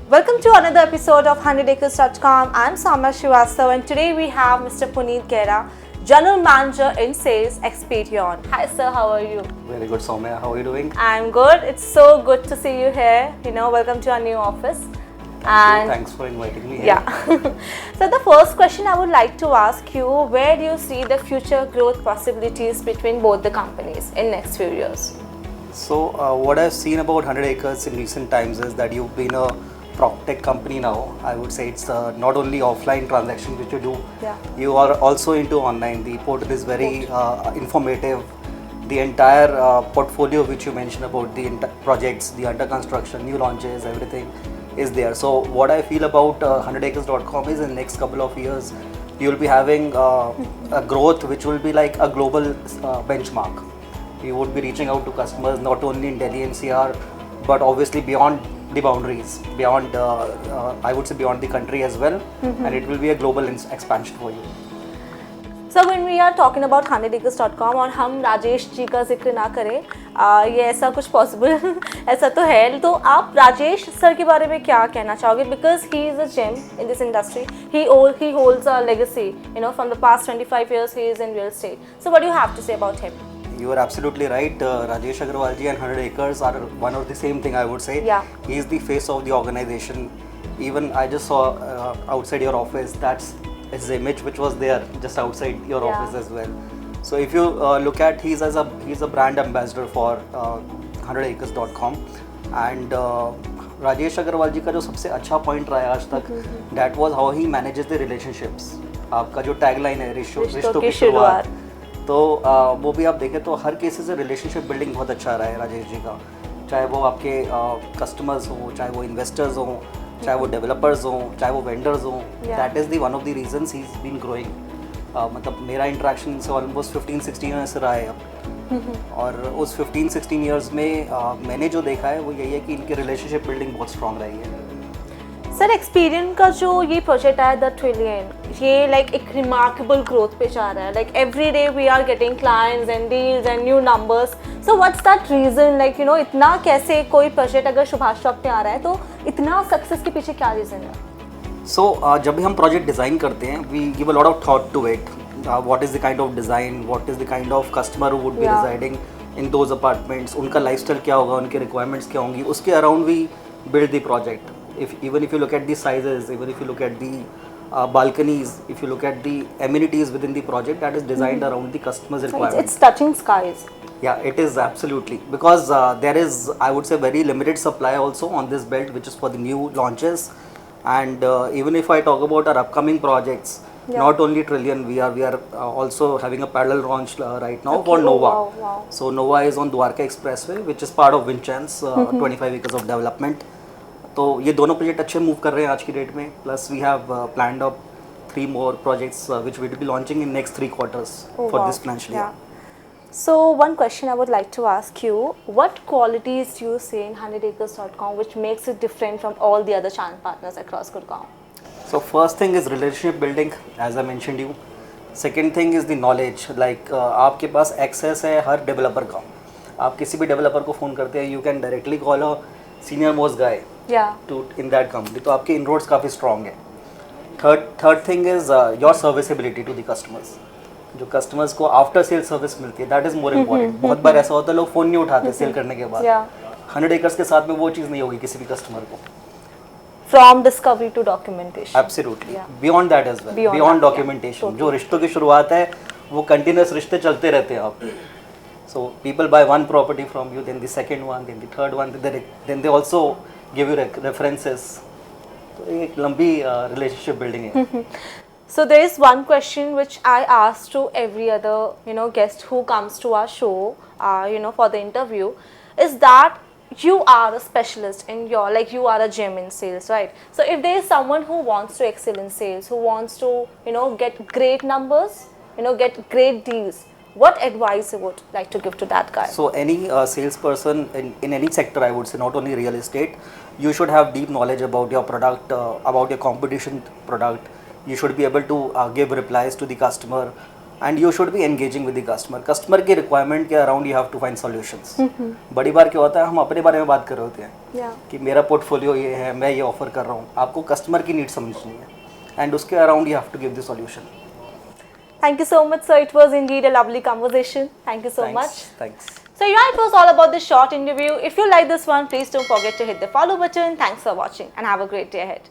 Welcome to another episode of 100acres.com. I'm Samya Srivastava and today we have Mr. Puneet Gera, General Manager in Sales, Experion. Hi sir, how are you? Very good, Soumya. How are you doing? I'm good. It's so good to see you here. Welcome to our new office. Thanks for inviting me here. Yeah. So the first question I would like to ask you, where do you see the future growth possibilities between both the companies in next few years? So what I've seen about 100 Acres in recent times is that you've been a PropTech company now. I would say it's not only offline transactions which you do, you are also into online. The portal is very informative. The entire portfolio which you mentioned about the projects, the under construction, new launches, everything is there. So what I feel about 100acres.com is in the next couple of years, you will be having a growth which will be like a global benchmark. You would be reaching out to customers not only in Delhi NCR, but obviously beyond the boundaries, beyond I would say beyond the country as well, and it will be a global expansion for you. So when we are talking about 100acres.com और हम राजेश जी का जिक्र ना करें, ये ऐसा कुछ possible ऐसा तो है, तो आप राजेश सर के बारे में क्या कहना चाहोगे? Because he is a gem in this industry. He holds a legacy. From the past 25 years he is in real estate. So what do you have to say about him? You are absolutely right. Rajesh Agrawal ji and 100 Acres are one of the same thing, I would say. Yeah. He is the face of the organization. Even I just saw outside your office, that's his image which was there just outside your office as well. So if you look at, he's a brand ambassador for 100acres.com, and Rajesh Agrawal ji का जो सबसे अच्छा point रहा है आज तक, that was how he manages the relationships. आपका जो tagline है रिश्तों की शुरुआत, तो वो भी आप देखें तो हर केसेस से रिलेशनशिप बिल्डिंग बहुत अच्छा रहा है राजेश जी का, चाहे वो आपके कस्टमर्स हों, चाहे वो इन्वेस्टर्स हों, चाहे वो डेवलपर्स हों, चाहे वो वेंडर्स हों. That is the one of the reasons he is been growing. मतलब मेरा इंटरेक्शन से ऑलमोस्ट 15-16 ईयर्स से रहा है अब, और उस 15-16 ईयर्स में मैंने जो देखा है वो यही है कि इनकी रिलेशनशिप बिल्डिंग बहुत स्ट्रॉन्ग रही है. सर एक्सपीरियन का जो ये प्रोजेक्ट है द ट्रिलियन, ये लाइक एक रिमार्केबल ग्रोथ पे जा रहा है. Like every day we are getting clients and deals and new numbers. So what's that reason? Like इतना कैसे कोई प्रोजेक्ट अगर सुभाष चौक पे आ रहा है तो इतना सक्सेस के पीछे क्या रीजन है? सो जब भी हम प्रोजेक्ट डिज़ाइन करते हैं, we give a lot of thought to it. What is the kind of design, what is the kind of customer who would be residing in those apartments, उनका लाइफस्टाइल क्या होगा, उनके रिक्वायरमेंट्स क्या होंगी, उसके around we build the project. Even if you look at the sizes, even if you look at the balconies, if you look at the amenities within the project, that is designed around the customer's requirements. It's touching skies. Yeah, it is absolutely, because there is, I would say, very limited supply also on this belt, which is for the new launches. And even if I talk about our upcoming projects, not only Trillion, we are also having a parallel launch right now for Nova. Wow. So Nova is on Dwarka Expressway, which is part of Vinchance, 25 acres of development. तो ये दोनों project अच्छे move कर रहे हैं आज की date में. Plus we have planned up 3 more projects which we will be launching in next 3 quarters for this financial year. So one question I would like to ask you, what qualities do you see in 100acres.com which makes it different from all the other channel partners across Gurgaon? So first thing is relationship building, as I mentioned you. Second thing is the knowledge. Like आपके पास access है हर developer का. आप किसी भी developer को phone करते हैं, you can directly call a senior most guy to in that company. तो आपके inroads काफ़ी strong है. Third thing is your serviceability to the customers. जो customers को after sale service मिलती है, that is more important. बहुत बार ऐसा होता है लोग फ़ोन नहीं उठाते सेल करने के बाद. 100 acres के साथ में वो चीज़ नहीं होगी किसी भी कस्टमर को. From discovery to documentation. Absolutely. Beyond that as well. Beyond documentation. जो रिश्तों की शुरुआत है वो continuous रिश्ते चलते रहते हैं आप. So people buy one property from you, then the second one, then the third one, then they also give you references. So एक लंबी relationship building है. So there is one question which I ask to every other guest who comes to our show for the interview, is that you are a specialist in your, like you are a gem in sales, right? So if there is someone who wants to excel in sales, who wants to get great numbers, get great deals, what advice you would like to give to that guy? So any salesperson in any sector, I would say, not only real estate, you should have deep knowledge about your product, about your competition product. You should be able to give replies to the customer. And you should be engaging with the customer. Customer की requirement के around you have to find solutions. बड़ी बार क्या होता है, हम अपने बारे में बात कर रहे होते हैं Yeah. कि मेरा पोर्टफोलियो ये है, मैं ये ऑफर कर रहा हूँ. आपको कस्टमर की नीड समझनी है एंड उसके around you have to give the solution. Thank you so much, sir. It was indeed a lovely conversation. Thank you so much. Thanks. So yeah, it was all about this short interview. If you like this one, please don't forget to hit the follow button. Thanks for watching and have a great day ahead.